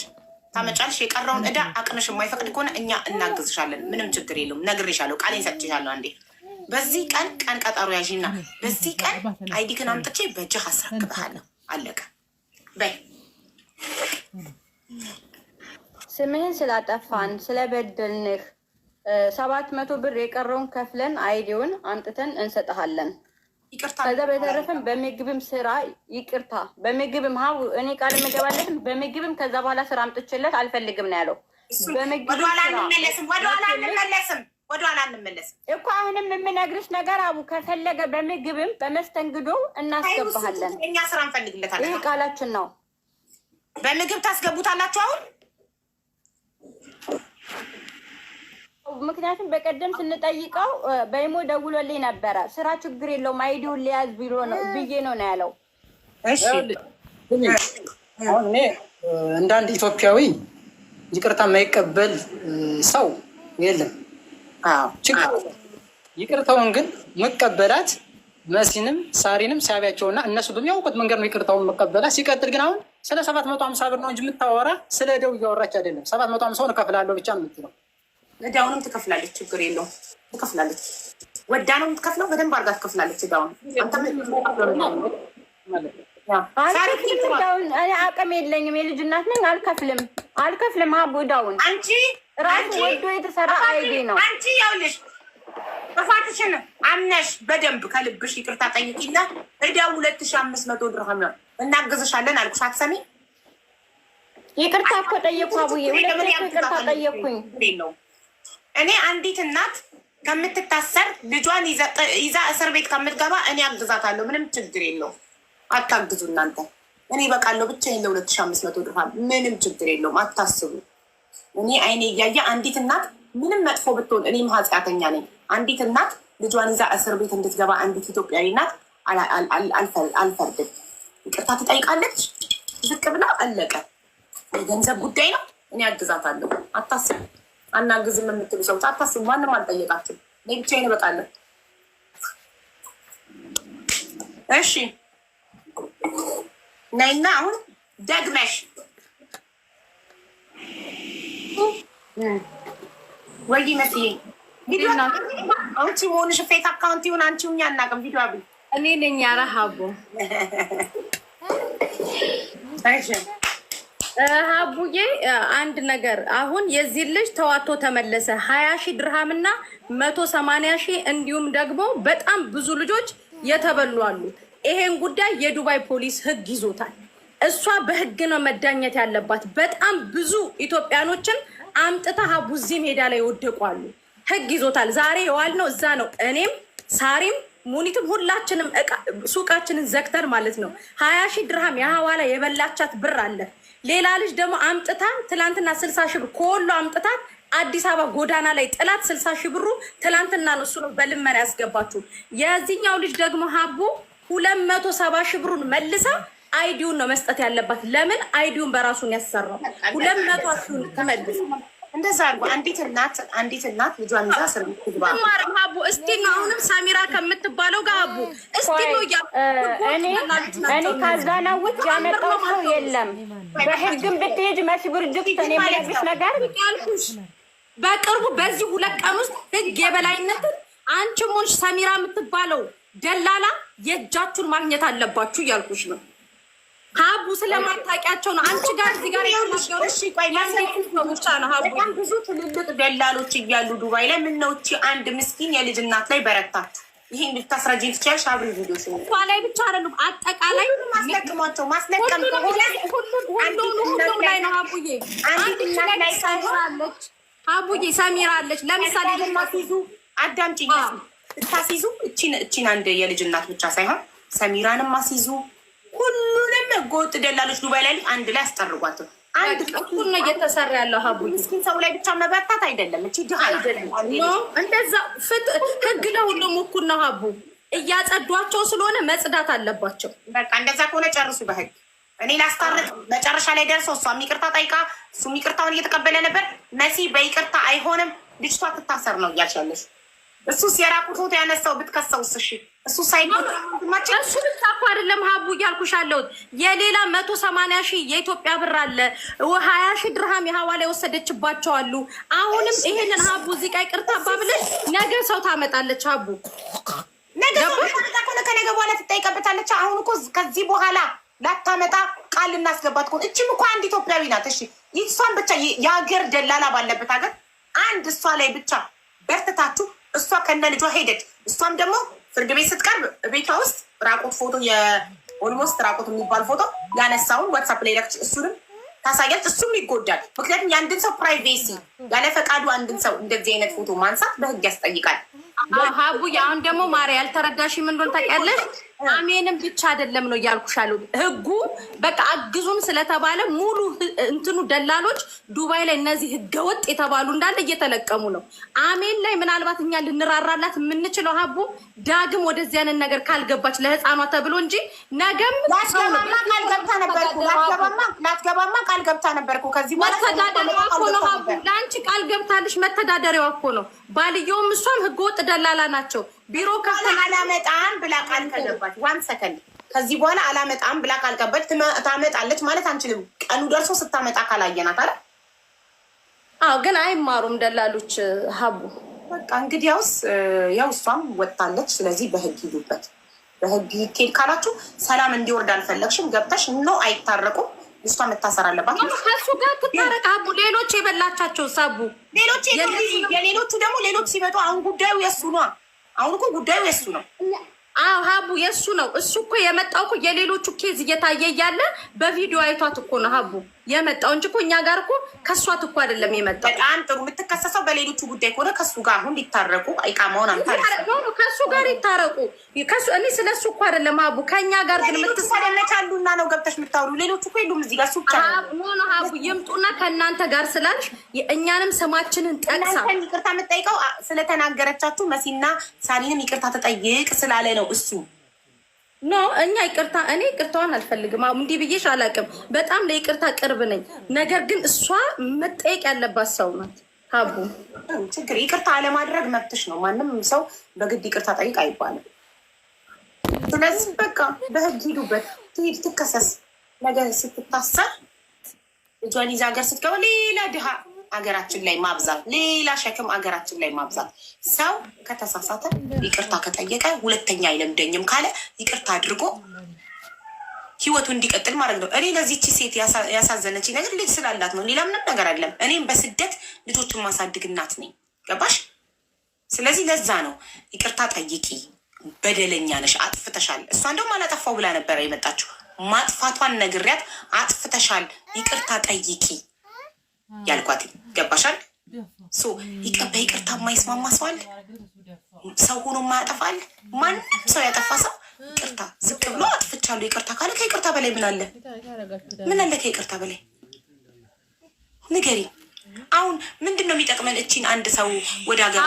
ታመጫለሽ። የቀረውን ዕዳ አቅምሽ የማይፈቅድ ከሆነ እኛ እናግዝሻለን። ምንም ችግር የለውም። ነግሬሻለሁ፣ ቃሌን ሰጥቼሻለሁ። አንዴ በዚህ ቀን ቀጠሮ ያዥና በዚህ ቀን አይዲክን አምጥቼ በእጅህ አስረክብሃለሁ። አለቀ በይ። ስምህን ስላጠፋን ስለበደልንህ 700 ብር የቀረውን ከፍለን አይዲውን አምጥተን እንሰጥሃለን። ከዛ በተረፈም በምግብም ስራ ይቅርታ፣ በምግብም ሀው እኔ ቃል መገባለትም በምግብም ከዛ በኋላ ስራ አምጥቼለት አልፈልግም ነው ያለው። ወደኋላ አንመለስም እኮ አሁንም የምነግርሽ ነገር አቡ ከፈለገ በምግብም በመስተንግዶ እናስገባሃለን። እኛ ስራ እንፈልግለታለን። ይህ ቃላችን ነው። በምግብ ታስገቡታላችሁ አሁን። ምክንያቱም በቀደም ስንጠይቀው በኢሞ ደውሎልኝ ነበረ። ስራ ችግር የለውም አይዲውን ሊያዝ ቢሮ ነው ብዬ ነው ያለው። እሺ አሁን እኔ እንደ አንድ ኢትዮጵያዊ ይቅርታ የማይቀበል ሰው የለም። ችግር ይቅርታውን ግን መቀበላት መሲንም ሳሪንም ሳቢያቸውና እነሱ በሚያውቁት መንገድ ነው ይቅርታውን መቀበላት። ሲቀጥል ግን አሁን ስለ 750 ብር ነው እንጂ የምታወራ ስለ ዕዳው እያወራች አይደለም። 750 እከፍላለሁ ብቻ ነው የምትለው። ዕዳውንም ትከፍላለች፣ ችግር የለውም ትከፍላለች። ወዳ ነው የምትከፍለው፣ በደንብ አድርጋ ትከፍላለች ዕዳውን። እኔ አቅም የለኝም፣ የልጅ እናት ነኝ። አልከፍልም አቦ ዕዳውን። አንቺ ራሱ ወዶ የተሰራ አይዲ ነው። አንቺ ያውልሽ ጥፋትሽን አምነሽ በደንብ ከልብሽ ይቅርታ ጠይቂና ዕዳው 2500 ድርሃም ነው እናግዝሻለን አልኩሽ። አትሰሚ? ይቅርታ እኮ ጠየኩ አቡዬ፣ ይቅርታ ጠየኩኝ። እኔ አንዲት እናት ከምትታሰር ልጇን ይዛ እስር ቤት ከምትገባ እኔ አግዛታለሁ። ምንም ችግር የለውም። አታግዙ እናንተ። እኔ በቃለሁ ብቻ የለ 2500 ድርሃም ምንም ችግር የለውም። አታስቡ። እኔ አይኔ እያየ አንዲት እናት ምንም መጥፎ ብትሆን እኔም ኃጢአተኛ ነኝ። አንዲት እናት ልጇን ይዛ እስር ቤት እንድትገባ አንዲት ኢትዮጵያዊ እናት አልፈርድም። ይቅርታ ትጠይቃለች ዝቅ ብላ አለቀ። የገንዘብ ጉዳይ ነው። እኔ አግዛታለሁ። አታስቡ። አናግዝም የምትሉ ሰዎች አታስቡ። ማንም አልጠየቃችም። እኔ ብቻዬን እበቃለሁ። እሺ ነይና አሁን ደግመሽ ወይ መስዬ ቪዲዮ አንቺ ሆንሽ ፌክ አካውንት ይሁን አንቺ ሁኛ አናውቅም። ቪዲዮ አብይ እኔ ነኝ ያረሃቡ ሀቡዬ አንድ ነገር አሁን የዚህ ልጅ ተዋቶ ተመለሰ 20,000 ድርሃም እና 180,000 እንዲሁም ደግሞ በጣም ብዙ ልጆች የተበሉ አሉ። ይሄን ጉዳይ የዱባይ ፖሊስ ህግ ይዞታል። እሷ በህግ ነው መዳኘት ያለባት። በጣም ብዙ ኢትዮጵያኖችን አምጥታ ሀቡ እዚህ ሜዳ ላይ ይወደቋሉ። ህግ ይዞታል። ዛሬ የዋልነው እዛ ነው። እኔም ሳሪም ሙኒትም ሁላችንም ሱቃችንን ዘግተን ማለት ነው 20,000 ድርሃም የሐዋላ የበላቻት ብር አለ። ሌላ ልጅ ደግሞ አምጥታ ትላንትና 60,000 ብር ከወሎ አምጥታ አዲስ አበባ ጎዳና ላይ ጥላት 60,000 ብሩ ትላንትና ነው እሱ ነው በልመና ያስገባችሁ። የዚህኛው ልጅ ደግሞ ሀቡ 270,000 ብሩን መልሳ አይዲውን ነው መስጠት ያለባት። ለምን አይዲውን በራሱን ያሰራው 200,000 ተመልስ እንደዛ አርጎ አንዲት እናት ልጇን ይዛ እስር ቤት ትግባ። ማርም ሀቡ እስቲ ነው አሁንም ሳሚራ ከምትባለው ጋር ሀቡ እስቲ ነው እኔ ካዛና ውጭ ያመጣው ሰው የለም። በህግም ብትሄጅ መስብር ጅብት እኔ የምነግርሽ ነገር ያልኩሽ በቅርቡ በዚህ 2 ቀን ውስጥ ህግ የበላይነትን አንቺም ሆንሽ ሳሚራ የምትባለው ደላላ የእጃችሁን ማግኘት አለባችሁ እያልኩሽ ነው። ሀቡ ስለማታውቂያቸው ነው። አንቺ ጋር እዚህ ጋር ብቻ ነው ሀቡ። ብዙ ትልልቅ ደላሎች እያሉ ዱባይ ላይ ምነው እቺ አንድ ምስኪን የልጅ እናት ላይ በረታች። ይሄን ልታስረጂኝ ትችያለሽ። አብሪ ቪዲዮ እሷ ላይ ብቻ አይደለም አጠቃላይ ማስለቅሟቸው ማስለቀም ሁሉም ላይ ነው ሀቡዬ። አንድ ላይ ሳሚራ አለች ሀቡዬ፣ ሳሚራ አለች። ለምሳሌ ልታሲዙ አዳምጪኝ፣ ልታሲዙ እቺን አንድ የልጅ እናት ብቻ ሳይሆን ሰሚራንም አሲዙ። ሁሉንም ህገወጥ ደላሎች ዱባይ ላይ አንድ ላይ አስጠርጓቸው። አንድ እኩል ነው እየተሰራ ያለው ሀቡ። ምስኪን ሰው ላይ ብቻ መበርታት አይደለም። እቺ ድሃ አይደለም እንደዛ ህግ ለሁሉም እኩል ነው ሀቡ። እያጸዷቸው ስለሆነ መጽዳት አለባቸው። በቃ እንደዛ ከሆነ ጨርሱ በህግ። እኔ ላስታርቅ መጨረሻ ላይ ደርሶ እሷ ይቅርታ ጠይቃ እሱም ይቅርታውን እየተቀበለ ነበር። መሲ በይቅርታ አይሆንም ልጅቷ ትታሰር ነው እያልሻለሽ። እሱስ የራቁት ፎቶ ያነሳው ብትከሰውስ? እሺ እሱ ሳይማቸው እሱ ብቻ እኮ አይደለም ሀቡ እያልኩሽ አለሁት። የሌላ 180,000 የኢትዮጵያ ብር አለ፣ 20,000 ድርሃም የሀዋላ የወሰደችባቸው አሉ። አሁንም ይሄንን ሀቡ እዚህ ጋር ይቅርታ ባብለሽ ነገ ሰው ታመጣለች ሀቡ። ነገ ከነገ በኋላ ትጠይቀበታለች። አሁን እኮ ከዚህ በኋላ ላታመጣ ቃል እናስገባት እኮ። እችም እኮ አንድ ኢትዮጵያዊ ናት። እሺ እሷን ብቻ የሀገር ደላላ ባለበት ሀገር አንድ እሷ ላይ ብቻ በርትታችሁ እሷ ከነ ልጇ ሄደች። እሷም ደግሞ ፍርድ ቤት ስትቀርብ ቤቷ ውስጥ ራቁት ፎቶ የኦልሞስት ራቁት የሚባል ፎቶ ያነሳውን ዋትሳፕ ላይ ለክች እሱንም ታሳያለች። እሱም ይጎዳል። ምክንያቱም የአንድን ሰው ፕራይቬሲ ያለ ፈቃዱ አንድን ሰው እንደዚህ አይነት ፎቶ ማንሳት በህግ ያስጠይቃል። ሀቡ አሁን ደግሞ ማሪ ያልተረዳሽ ምን እንደሆነ ታውቂያለሽ? አሜንም ብቻ አይደለም ነው እያልኩሻለሁ። ህጉ በቃ አግዙም ስለተባለ ሙሉ እንትኑ ደላሎች ዱባይ ላይ እነዚህ ህገወጥ የተባሉ እንዳለ እየተለቀሙ ነው። አሜን ላይ ምናልባት እኛ ልንራራላት የምንችለው ሀቡ ዳግም ወደዚህ አይነት ነገር ካልገባች ለህፃኗ ተብሎ እንጂ ነገም ላትገባማ ቃል ገብታ ነበርኩ። ከዚህ መተዳደሪያዋ እኮ ነው ሀቡ። ለአንቺ ቃል ገብታልሽ መተዳደሪያዋ እኮ ነው። ባልየውም እሷም ህገወጥ ደላላ ናቸው። ቢሮ አላመጣም ብላ ቃል ከገባች ዋን ሰከንድ ከዚህ በኋላ አላመጣም ብላ ቃል ገባች ታመጣለች ማለት አንችልም። ቀኑ ደርሶ ስታመጣ ካላየናት አለ። አዎ ግን አይማሩም ደላሎች ሀቡ። በቃ እንግዲህ ያው እሷም ወጥታለች። ስለዚህ በህግ ሂዱበት። በህግ ይኬድ ካላችሁ ሰላም እንዲወርድ አልፈለግሽም ገብተሽ ነው አይታረቁም። ልጅቷ መታሰር አለባት። ከሱ ጋር ትታረቅ ሀቡ። ሌሎች የበላቻቸው ሳቡ የሌሎቹ ደግሞ ሌሎች ሲመጡ አሁን ጉዳዩ የሱ ነው። አሁን እኮ ጉዳዩ የሱ ነው። አዎ ሀቡ የሱ ነው። እሱ እኮ የመጣው እኮ የሌሎቹ ኬዝ እየታየ እያለ በቪዲዮ አይቷት እኮ ነው ሀቡ የመጣው እንጂ እኮ እኛ ጋር እኮ ከሷት እኮ አይደለም የመጣው። በጣም ጥሩ። የምትከሰሰው በሌሎቹ ጉዳይ ከሆነ ከሱ ጋር አሁን ሊታረቁ አይቃማውን ከሱ ጋር ይታረቁ። እኔ ስለ እሱ እኮ አይደለም ሀቡ ከእኛ ጋር ግን የምትሰለመቻሉና ነው ገብተሽ የምታወሩ። ሌሎቹ እኮ የሉም እዚህ ጋር እሱ ብቻ ሆኖ ሀቡ ይምጡና ከእናንተ ጋር ስላልሽ እኛንም ስማችንን ጠቅሳ ይቅርታ የምጠይቀው ስለተናገረቻችሁ መሲና ሳኒንም ይቅርታ ተጠይቅ ስላለ ነው እሱ ኖ እኛ እኔ ይቅርታዋን አልፈልግም። እንዲህ ብዬሽ አላውቅም። በጣም ለይቅርታ ቅርብ ነኝ። ነገር ግን እሷ መጠየቅ ያለባት ሰው ናት ሀቡ። ችግር ይቅርታ አለማድረግ መብትሽ ነው። ማንም ሰው በግድ ይቅርታ ጠይቅ አይባልም። ስለዚህ በቃ በህግ ሂዱበት። ትሄድ ትከሰስ። ነገር ስትታሰር ልጇን ይዛ ሀገር ስትገባ ሌላ ድሃ አገራችን ላይ ማብዛት፣ ሌላ ሸክም አገራችን ላይ ማብዛት። ሰው ከተሳሳተ ይቅርታ ከጠየቀ ሁለተኛ አይለምደኝም ካለ ይቅርታ አድርጎ ህይወቱ እንዲቀጥል ማድረግ ነው። እኔ ለዚህቺ ሴት ያሳዘነች ነገር ልጅ ስላላት ነው። ሌላ ምንም ነገር አይደለም። እኔም በስደት ልጆችን ማሳድግ እናት ነኝ። ገባሽ? ስለዚህ ለዛ ነው ይቅርታ ጠይቂ። በደለኛ ነሽ፣ አጥፍተሻል። እሷ እንደውም አላጠፋው ብላ ነበረ የመጣችው። ማጥፋቷን ነግሪያት አጥፍተሻል፣ ይቅርታ ጠይቂ ያልኳት። ገባሻል? በይቅርታ የማይስማማ ሰው አለ? ሰው ሆኖ የማያጠፋል? ማንም ሰው ያጠፋ ሰው ይቅርታ ዝቅ ብሎ አጥፍቻለሁ ይቅርታ ካለ ከይቅርታ በላይ ምን አለ? ምን አለ ከይቅርታ በላይ? ንገሪ። አሁን ምንድን ነው የሚጠቅመን? እቺን አንድ ሰው ወደ ሀገሯ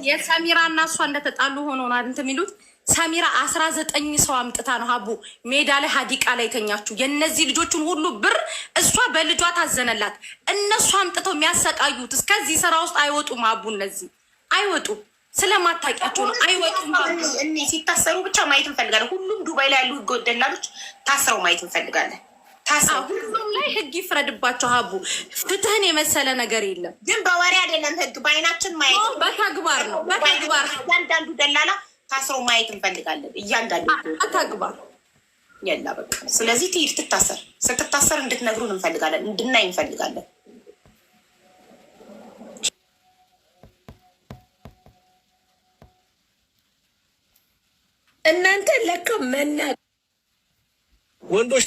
የሰሚራ እና እሷ እንደተጣሉ ሆኖ ነው እንትን የሚሉት። ሰሚራ 19 ሰው አምጥታ ነው ሀቡ ሜዳ ላይ ሀዲቃ ላይ ተኛችሁ። የእነዚህ ልጆችን ሁሉ ብር እሷ በልጇ ታዘነላት። እነሱ አምጥተው የሚያሰቃዩት እስከዚህ ስራ ውስጥ አይወጡም ሀቡ። እነዚህ አይወጡም፣ ስለማታውቂያቸው ነው አይወጡም። እኔ ሲታሰሩ ብቻ ማየት እንፈልጋለን። ሁሉም ዱባይ ላይ ያሉ ህገ ወጥ ደላሎች ታስረው ማየት እንፈልጋለን። ሁሉም ላይ ህግ ይፍረድባቸው ሀቡ። ፍትህን የመሰለ ነገር የለም። ግን በወሬ አይደለም ህግ በአይናችን ማየት በተግባር ነው። በተግባር እያንዳንዱ ደላላ ታስረው ማየት እንፈልጋለን። እያንዳንዱ ተግባር የላ በቃ። ስለዚህ ትሄድ ትታሰር። ስትታሰር እንድትነግሩን እንፈልጋለን፣ እንድናይ እንፈልጋለን። እናንተ ለካ መና ወንዶች